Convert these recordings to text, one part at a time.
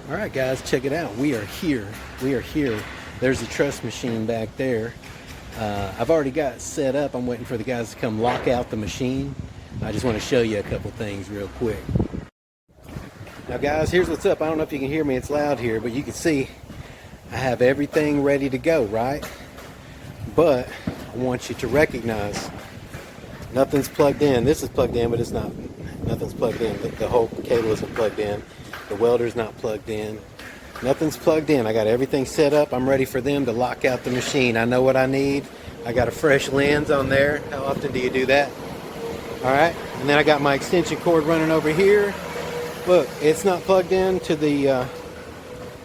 All right, guys, check it out. We are here. There's a truss machine back there. I've already got it set up. I'm waiting for the guys to come lock out the machine. I just want to show you a couple things real quick. Now, guys, here's what's up. I don't know if you can hear me. It's loud here, but you can see I have everything ready to go, right? But I want you to recognize nothing's plugged in. This is plugged in, but it's not. Nothing's plugged in. The whole cable isn't plugged in. The welder's not plugged in. Nothing's plugged in. I got everything set up. I'm ready for them to lock out the machine. I know what I need. I got a fresh lens on there. How often do you do that? All right. And then I got my extension cord running over here. Look, it's not plugged in to the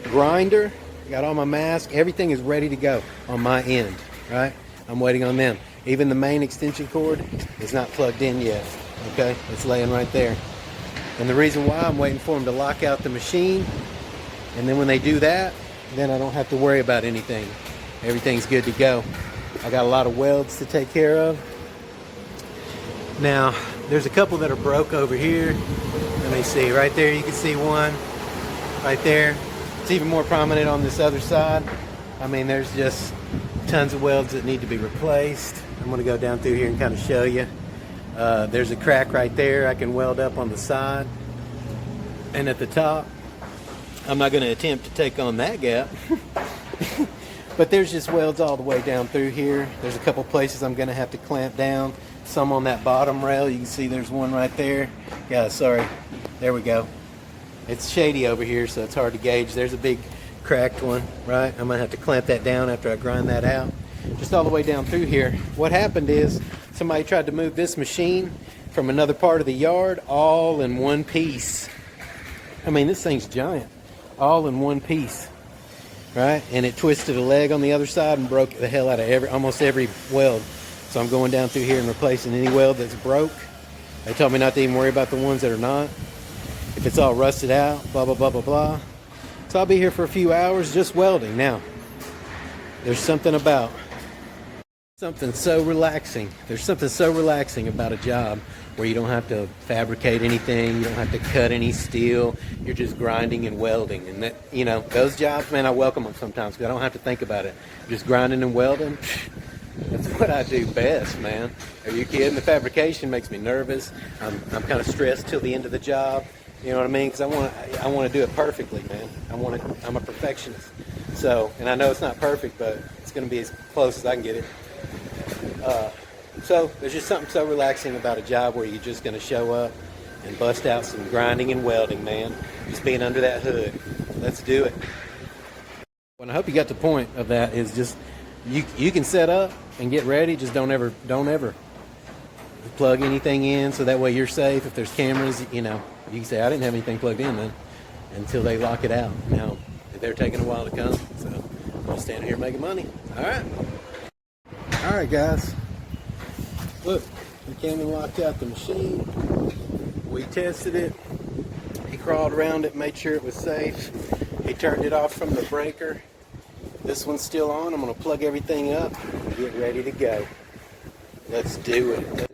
grinder. I got all my mask. Everything is ready to go on my end. Right? I'm waiting on them. Even the main extension cord is not plugged in yet. Okay? It's laying right there. And the reason why, I'm waiting for them to lock out the machine, and then when they do that, then I don't have to worry about anything. Everything's good to go. I got a lot of welds to take care of. Now, there's a couple that are broke over here. Let me see, right there you can see one, right there. It's even more prominent on this other side. I mean, there's just tons of welds that need to be replaced. I'm gonna go down through here and kind of show you. There's a crack right there I can weld up on the side and at the top. I'm not going to attempt to take on that gap. But there's just welds all the way down through here. There's a couple places I'm going to have to clamp down. Some on that bottom rail. You can see there's one right there. Yeah, sorry. There we go. It's shady over here, so it's hard to gauge. There's a big cracked one, right? I'm going to have to clamp that down after I grind that out. Just all the way down through here. What happened is somebody tried to move this machine from another part of the yard all in one piece. I mean, this thing's giant. All in one piece, right? And it twisted a leg on the other side and broke the hell out of almost every weld. So I'm going down through here and replacing any weld that's broke. They told me not to even worry about the ones that are not. If it's all rusted out, blah, blah, blah, blah, blah. So I'll be here for a few hours just welding. Now, there's something so relaxing. There's something so relaxing about a job where you don't have to fabricate anything, you don't have to cut any steel, you're just grinding and welding. And that, you know, those jobs, man, I welcome them sometimes because I don't have to think about it. Just grinding and welding, that's what I do best, man. Are you kidding? The fabrication makes me nervous. I'm kind of stressed till the end of the job. You know what I mean? Because I want to do it perfectly, man. I'm a perfectionist. So, and I know it's not perfect, but it's going to be as close as I can get it. So there's just something so relaxing about a job where you're just going to show up and bust out some grinding and welding, man. Just being under that hood. Let's do it. Well, I hope you got the point of that is just you can set up and get ready. Just don't ever plug anything in, so that way you're safe. If there's cameras, you know, you can say I didn't have anything plugged in then until they lock it out. Now they're taking a while to come, so I'm just standing here making money. All right, guys. Look, we came and locked out the machine. We tested it. He crawled around it, made sure it was safe. He turned it off from the breaker. This one's still on. I'm going to plug everything up and get ready to go. Let's do it.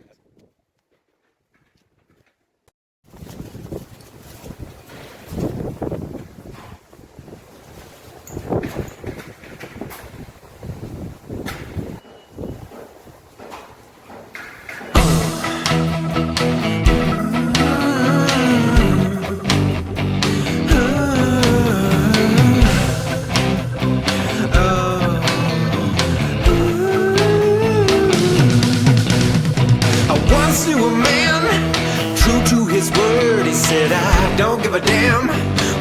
Don't give a damn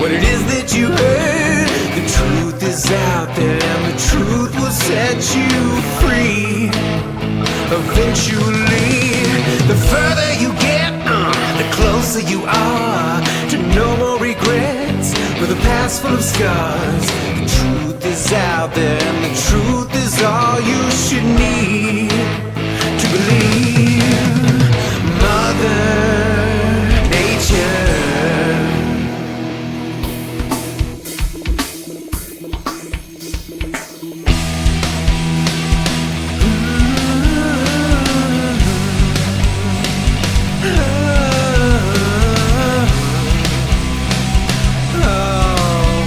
what it is that you heard. The truth is out there and the truth will set you free. Eventually, the further you get, the closer you are to no more regrets with a past full of scars. The truth is out there and the truth is all you should need to believe. Mother Nature. Oh.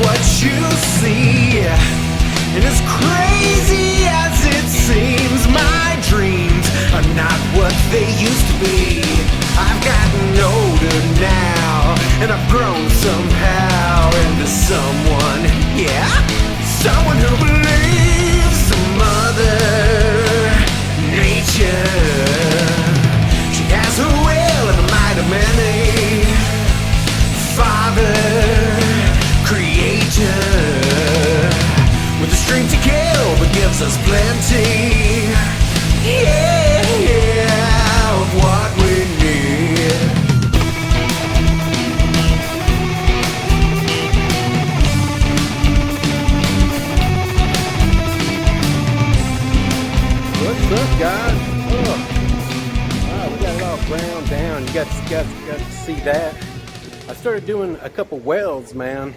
what you see. And as crazy as it seems, my dreams are not what they used to be. I've gotten older now, and I've grown somehow into someone, yeah, someone who believes in Mother Nature. She has her will and the might of many. Father, Creator, with the strength to kill, but gives us plenty. Yeah, of what we need. What's up, guys? Oh. Wow, we got it all ground down. You got to see that. I started doing a couple welds, man.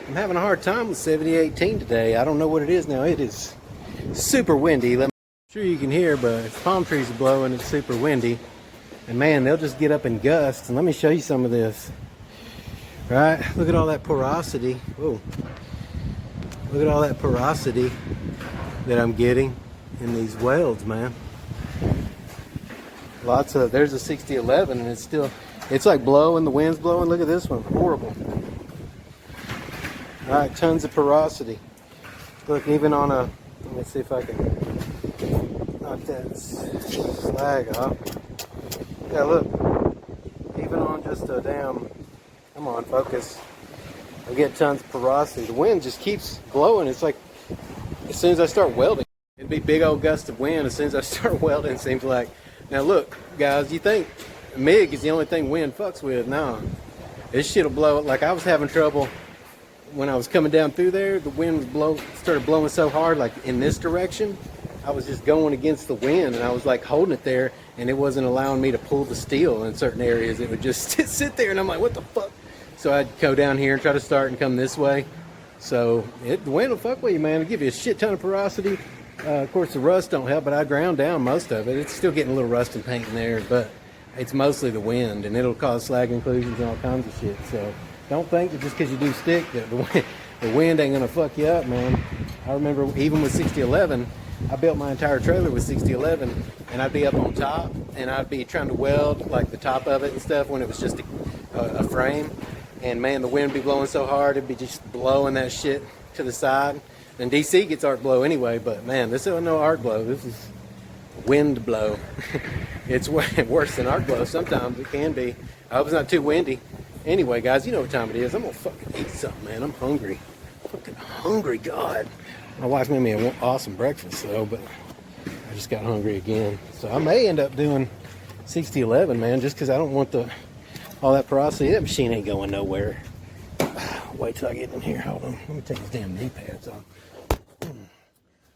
I'm having a hard time with 7018 today. I don't know what it is now. It is super windy. I'm sure you can hear, but if palm trees are blowing, it's super windy. And man, they'll just get up in gusts. And let me show you some of this. Right? Look at all that porosity. Whoa. Look at all that porosity that I'm getting in these welds, man. Lots of, there's a 6011 and it's like blowing, the wind's blowing. Look at this one, horrible. All right, tons of porosity. Look, even on a, let me see if I can knock that slag off. Yeah, look, even on just a damn, come on, focus. I get tons of porosity. The wind just keeps blowing. It's like, as soon as I start welding, it'd be big old gust of wind. As soon as I start welding, it seems like. Now look, guys, you think MIG is the only thing wind fucks with? No. This shit'll blow. Like I was having trouble when I was coming down through there. The wind started blowing so hard, like in this direction. I was just going against the wind, and I was like holding it there, and it wasn't allowing me to pull the steel in certain areas. It would just sit there, and I'm like, what the fuck? So I'd go down here and try to start and come this way. So the wind will fuck with you, man. It'll give you a shit ton of porosity. Of course, the rust don't help, but I ground down most of it. It's still getting a little rust and paint in there, but it's mostly the wind, and it'll cause slag inclusions and all kinds of shit. So don't think that just because you do stick that the wind ain't gonna fuck you up, man. I remember even with 6011, I built my entire trailer with 6011, and I'd be up on top, and I'd be trying to weld like the top of it and stuff when it was just a frame. And man, the wind would be blowing so hard, it'd be just blowing that shit to the side. And DC gets arc blow anyway, but man, this isn't no arc blow. This is wind blow. It's worse than arc blow. Sometimes it can be. I hope it's not too windy. Anyway, guys, you know what time it is. I'm gonna fucking eat something, man. I'm hungry. Fucking hungry, God. My wife made me an awesome breakfast, though, but I just got hungry again. So I may end up doing 6011, man, just because I don't want all that porosity. That machine ain't going nowhere. Wait till I get in here. Hold on. Let me take these damn knee pads off.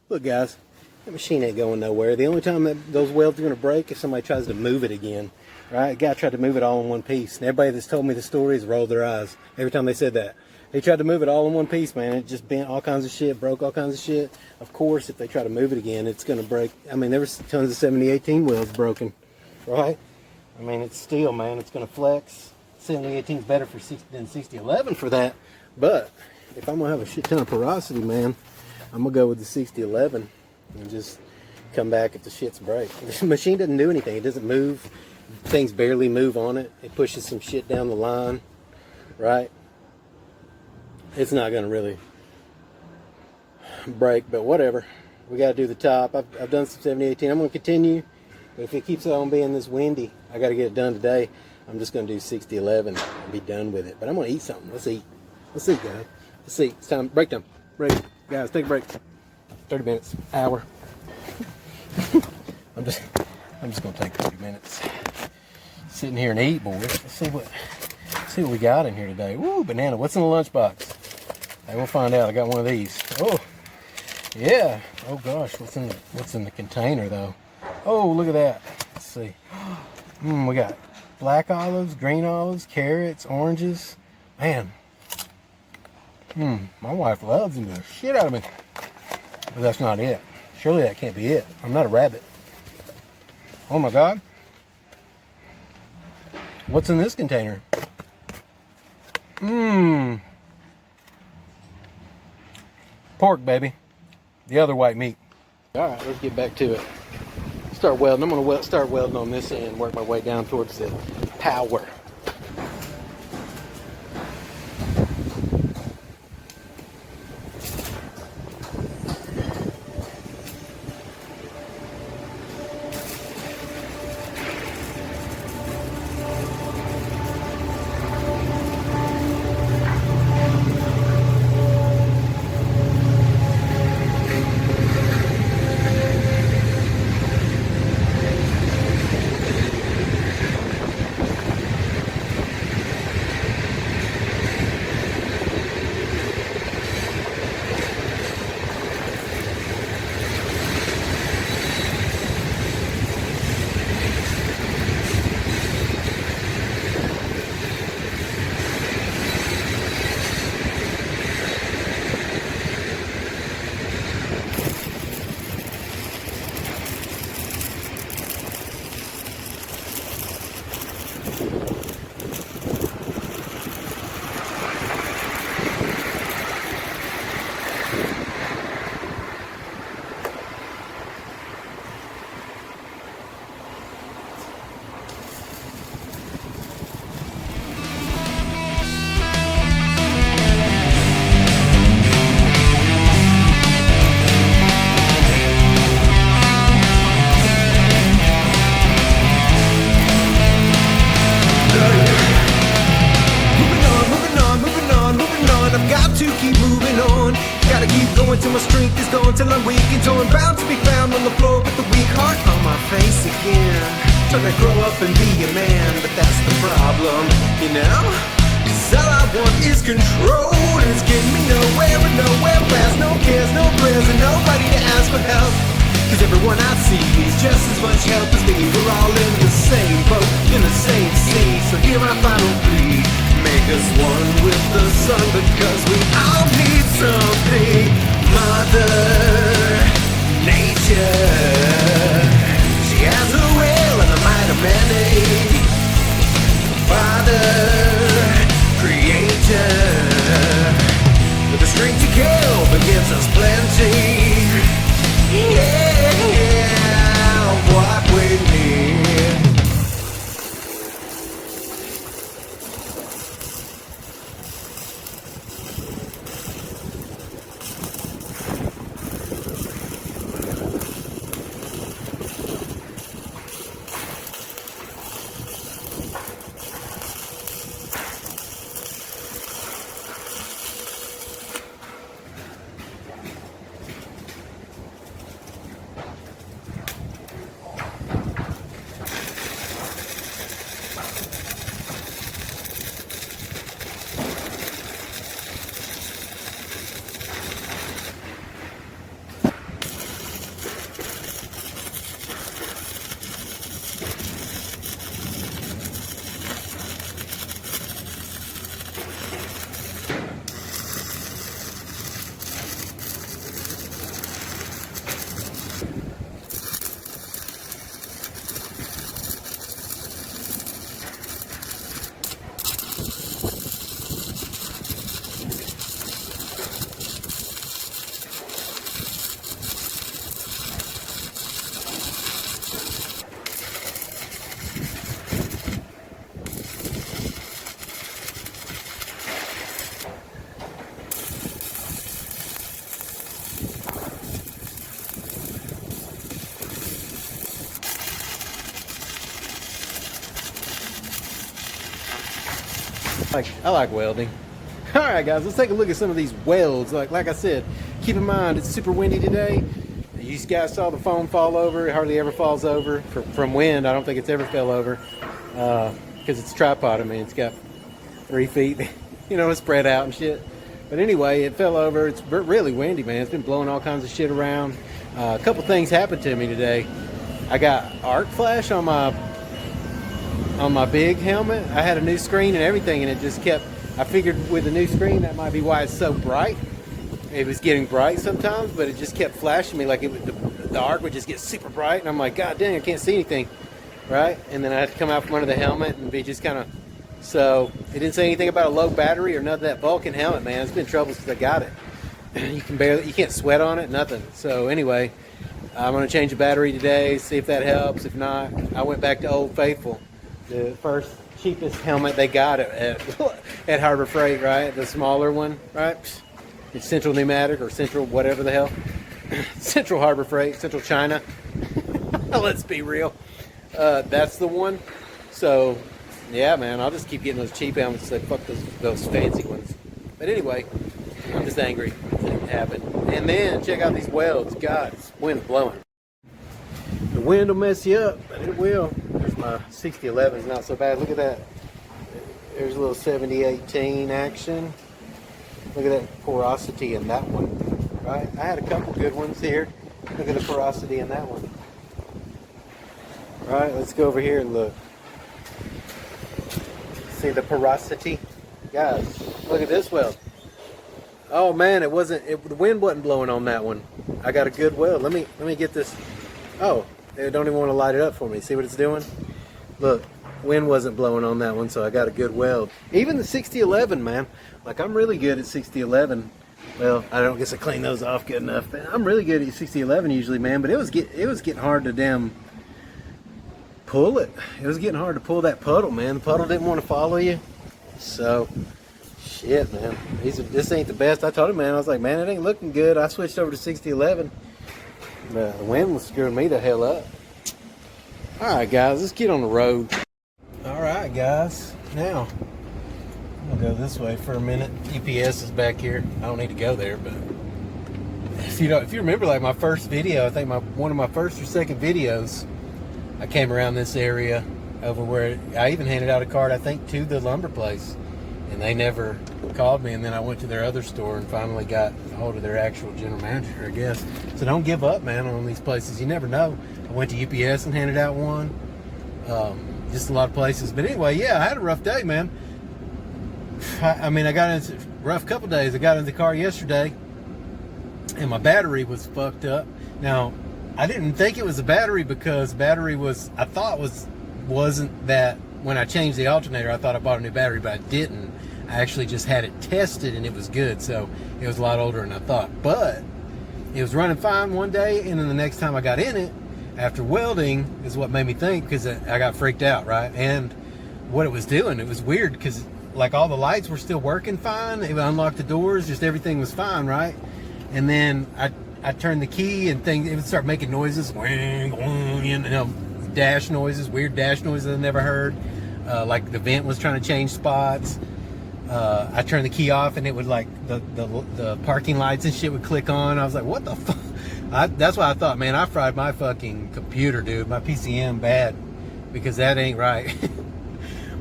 Look, guys, that machine ain't going nowhere. The only time that those welds are going to break is somebody tries to move it again. Right? A guy tried to move it all in one piece. And everybody that's told me the story has rolled their eyes every time they said that. He tried to move it all in one piece, man. It just bent all kinds of shit, broke all kinds of shit. Of course, if they try to move it again, it's going to break. I mean, there was tons of 7018 welds broken, right? I mean, it's steel, man. It's going to flex. 7018 is better than 6011 for that. But if I'm going to have a shit ton of porosity, man, I'm going to go with the 6011 and just come back if the shit's break. The machine doesn't do anything. It doesn't move. Things barely move on it. It pushes some shit down the line, right? It's not going to really break, but whatever. We got to do the top. I've done some 7018. I'm going to continue, but if it keeps on being this windy, I got to get it done today. I'm just going to do 6011 and be done with it. But I'm going to eat something. Let's eat. Let's eat, guys. Let's see. It's time. Break time. Break. Guys, take a break. 30 minutes. Hour. I'm just going to take 30 minutes. Sitting here and eat, boys. Let's see what we got in here today. Woo, banana. What's in the lunchbox? Hey, we'll find out. I got one of these. Oh, yeah. Oh gosh, what's in the container though? Oh, look at that. Let's see. We got black olives, green olives, carrots, oranges. Man. My wife loves them the shit out of me. But that's not it. Surely that can't be it. I'm not a rabbit. Oh my God. What's in this container? pork, baby. The other white meat. All right, let's get back to it. Start welding. I'm gonna start welding on this end, work my way down towards the power. Till my strength is gone, till I'm weak and torn, bound to be found on the floor with a weak heart on my face again. Trying to grow up and be a man, but that's the problem, you know? 'Cause all I want is control, and it's getting me nowhere and nowhere fast. No cares, no prayers, and nobody to ask for help. 'Cause everyone I see needs just as much help as me. We're all in the same boat, in the same sea. So hear my final plea: make us one with the sun, because we all need something. Mother Nature, she has a will and a might of many. Father Creator, with the strength to kill, but gives us plenty. Yeah, what we need. I like welding. All right, guys, let's take a look at some of these welds. Like I said, keep in mind it's super windy today. You guys saw the foam fall over. It hardly ever falls over from wind. I don't think it's ever fell over because it's a tripod. I mean, it's got 3 feet, you know, it's spread out and shit. But anyway, it fell over. It's really windy, man. It's been blowing all kinds of shit around. A couple things happened to me today. I got arc flash on my big helmet. I had a new screen and everything, and it just kept, I figured with the new screen that might be why it's so bright. It was getting bright sometimes, but it just kept flashing me like it would, the arc would just get super bright, and I'm like, God dang, I can't see anything, right? And then I had to come out from under the helmet and be just kind of, so it didn't say anything about a low battery or none of that Vulcan helmet, man. It's been trouble since I got it. you can't sweat on it, nothing. So anyway, I'm gonna change the battery today, see if that helps. If not, I went back to Old Faithful, the first cheapest helmet they got at Harbor Freight, right? The smaller one, right? It's Central Pneumatic or Central whatever the hell. Central Harbor Freight, Central China. Let's be real. That's the one. So yeah, man, I'll just keep getting those cheap helmets. Like fuck those fancy ones. But anyway, I'm just angry that it happened. And then check out these welds. God, it's wind blowing. The wind will mess you up, but it will. There's my 6011 is not so bad. Look at that. There's a little 7018 action. Look at that porosity in that one. Right? I had a couple good ones here. Look at the porosity in that one. Right, let's go over here and look. See the porosity? Guys, look at this weld. Oh man, the wind wasn't blowing on that one. I got a good weld. Let me get this. Oh, they don't even want to light it up for me. See what it's doing? Look, wind wasn't blowing on that one, so I got a good weld. Even the 6011, man. Like I'm really good at 6011. Well, I don't guess I clean those off good enough. But I'm really good at 6011 usually, man. But it was getting hard to damn pull it. It was getting hard to pull that puddle, man. The puddle didn't want to follow you. So, shit, man. This ain't the best. I told him, man. I was like, man, it ain't looking good. I switched over to 6011. But the wind was screwing me the hell up. All right, guys, let's get on the road. All right, guys. Now, I'm gonna go this way for a minute. UPS is back here. I don't need to go there, but if you remember, like my first video, I think one of my first or second videos, I came around this area over where I even handed out a card, I think, to the lumber place, and they never called me. And then I went to their other store and finally got a hold of their actual general manager, I guess. So don't give up, man, on these places. You never know. I went to UPS and handed out one. Just a lot of places. But anyway, yeah, I had a rough day, man. I mean, I got into a rough couple days. I got in the car yesterday, and my battery was fucked up. Now, I didn't think it was a battery because I thought wasn't that when I changed the alternator. I thought I bought a new battery, but I didn't. I actually just had it tested and it was good, so it was a lot older than I thought. But it was running fine one day, and then the next time I got in it after welding is what made me think, because I got freaked out, right? And what it was doing, it was weird because like all the lights were still working fine. It would unlock the doors, just everything was fine, right? And then I turned the key and it would start making noises, dash noises, weird dash noises I never heard. Like the vent was trying to change spots. I turned the key off and it would like the parking lights and shit would click on. I was like, what the fuck? That's why I thought, man, I fried my fucking computer, dude, my PCM bad, because that ain't right.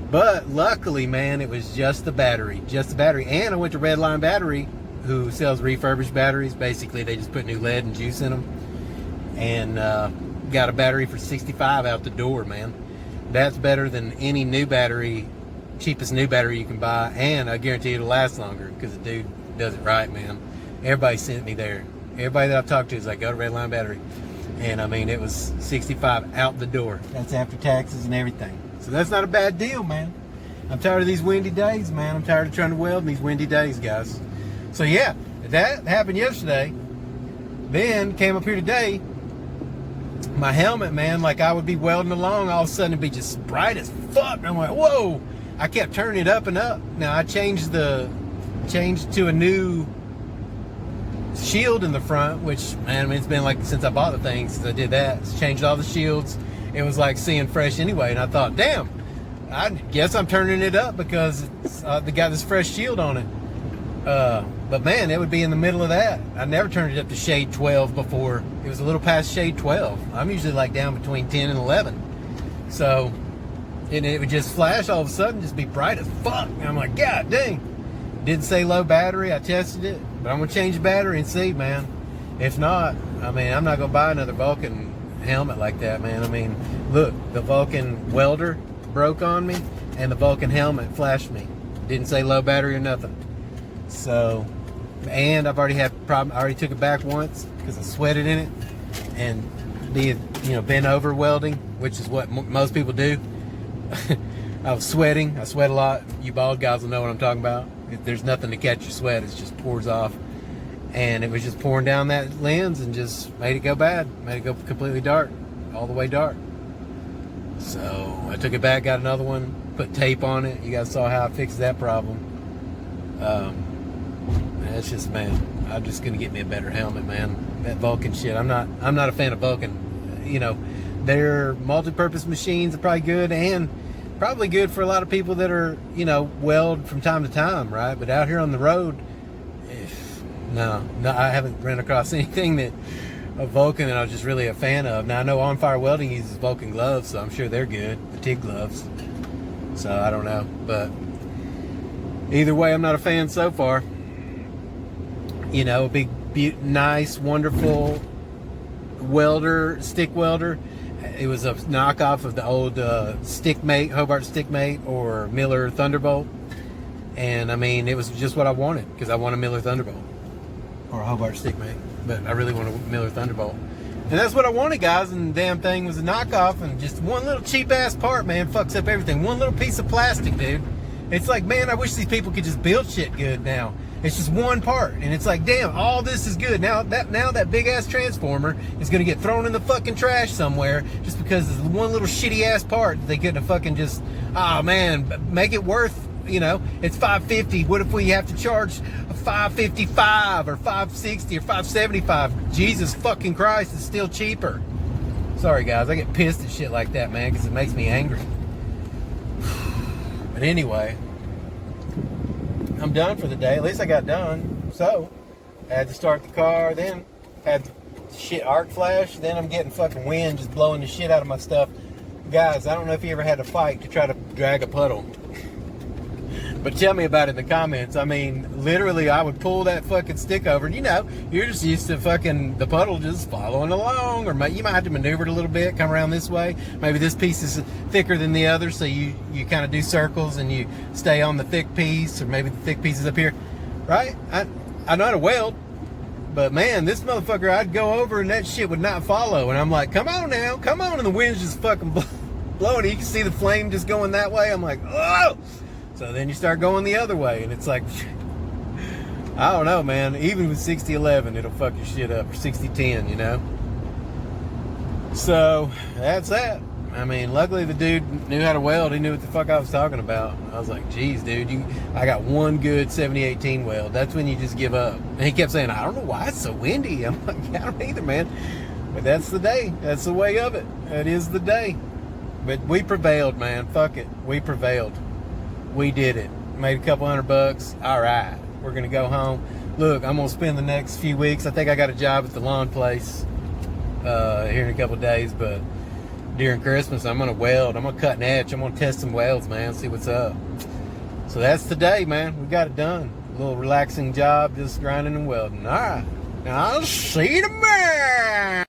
But luckily, man, it was just the battery. And I went to Redline Battery, who sells refurbished batteries. Basically, they just put new lead and juice in them. And got a battery for $65 out the door, man. That's better than any new battery, cheapest new battery you can buy. And I guarantee it'll last longer because the dude does it right, man. Everybody sent me there. Everybody that I've talked to is like, go to Redline Battery. And I mean, it was $65 out the door. That's after taxes and everything. So that's not a bad deal, man. I'm tired of these windy days, man. I'm tired of trying to weld in these windy days, guys. So yeah, that happened yesterday. Then came up here today. My helmet, man, like I would be welding along, all of a sudden it'd be just bright as fuck. And I'm like, whoa! I kept turning it up and up. Now I changed to a new shield in the front, which, man, I mean, it's been like since I bought the thing, since I did that. It's changed all the shields. It was like seeing fresh anyway, and I thought, damn, I guess I'm turning it up because they got this fresh shield on it. But man, it would be in the middle of that. I never turned it up to shade 12 before. It was a little past shade 12. I'm usually like down between 10 and 11. So, and it would just flash all of a sudden, just be bright as fuck. And I'm like, God dang. Didn't say low battery. I tested it, but I'm gonna change the battery and see, man. If not, I mean, I'm not gonna buy another Vulcan helmet like that, man. I mean, look, the Vulcan welder broke on me, and the Vulcan helmet flashed me. Didn't say low battery or nothing. So, and I've already had problem. I already took it back once because I sweated in it, and bent over welding, which is what most people do. I was sweating. I sweat a lot. You bald guys will know what I'm talking about. There's nothing to catch your sweat. It just pours off. and it was just pouring down that lens and just made it go bad, made it go completely dark, all the way dark. So I took it back, got another one, put tape on it. You guys saw how I fixed that problem. That's just, man, I'm just gonna get me a better helmet, man. That Vulcan shit, I'm not a fan of Vulcan. You know, their multi-purpose machines are probably good, and probably good for a lot of people that are, you know, weld from time to time, right? But out here on the road, no, I haven't run across anything that a Vulcan that I was just really a fan of. Now I know On Fire Welding uses Vulcan gloves, so I'm sure they're good, the TIG gloves. So I don't know, but either way, I'm not a fan so far. You know, a big, nice, wonderful welder, stick welder. It was a knockoff of the old Stickmate, Hobart Stickmate, or Miller Thunderbolt. And I mean, it was just what I wanted, because I want a Miller Thunderbolt or a Hobart Stickmate, but I really want a Miller Thunderbolt. And that's what I wanted, guys, and the damn thing was a knockoff, and just one little cheap ass part, man, fucks up everything. One little piece of plastic, dude. It's like, man, I wish these people could just build shit good now. It's just one part, and it's like, damn, all this is good. Now that big ass transformer is gonna get thrown in the fucking trash somewhere just because it's one little shitty ass part that they couldn't have fucking just, oh man, make it worth, you know, it's $550. What if we have to charge $555 or $560 or $575? Jesus fucking Christ, it's still cheaper. Sorry guys, I get pissed at shit like that, man, because it makes me angry. But anyway, I'm done for the day. At least I got done. So I had to start the car, then had shit arc flash, then I'm getting fucking wind just blowing the shit out of my stuff. Guys, I don't know if you ever had to fight to try to drag a puddle, but tell me about it in the comments. I mean, literally, I would pull that fucking stick over, and you know, you're just used to fucking the puddle just following along, or you might have to maneuver it a little bit, come around this way. Maybe this piece is thicker than the other, so you kind of do circles and you stay on the thick piece, or maybe the thick piece is up here, right? I know how to weld, but man, this motherfucker, I'd go over and that shit would not follow, and I'm like, come on now, come on, and the wind's just fucking blowing. You can see the flame just going that way. I'm like, oh! So then you start going the other way, and it's like, I don't know, man. Even with 60-11, it'll fuck your shit up, or 60-10, you know? So, that's that. I mean, luckily the dude knew how to weld. He knew what the fuck I was talking about. I was like, geez, dude, I got one good 70-18 weld. That's when you just give up. And he kept saying, I don't know why it's so windy. I'm like, yeah, I don't either, man. But that's the day. That's the way of it. That is the day. But we prevailed, man. Fuck it. We prevailed. We did it. Made a couple $100. All right, we're gonna go home. Look, I'm gonna spend the next few weeks. I think I got a job at the lawn place here in a couple days, but during Christmas, I'm gonna weld. I'm gonna cut and etch. I'm gonna test some welds, man. See what's up. So that's the day, man. We got it done. A little relaxing job, just grinding and welding. All right, now I'll see you tomorrow.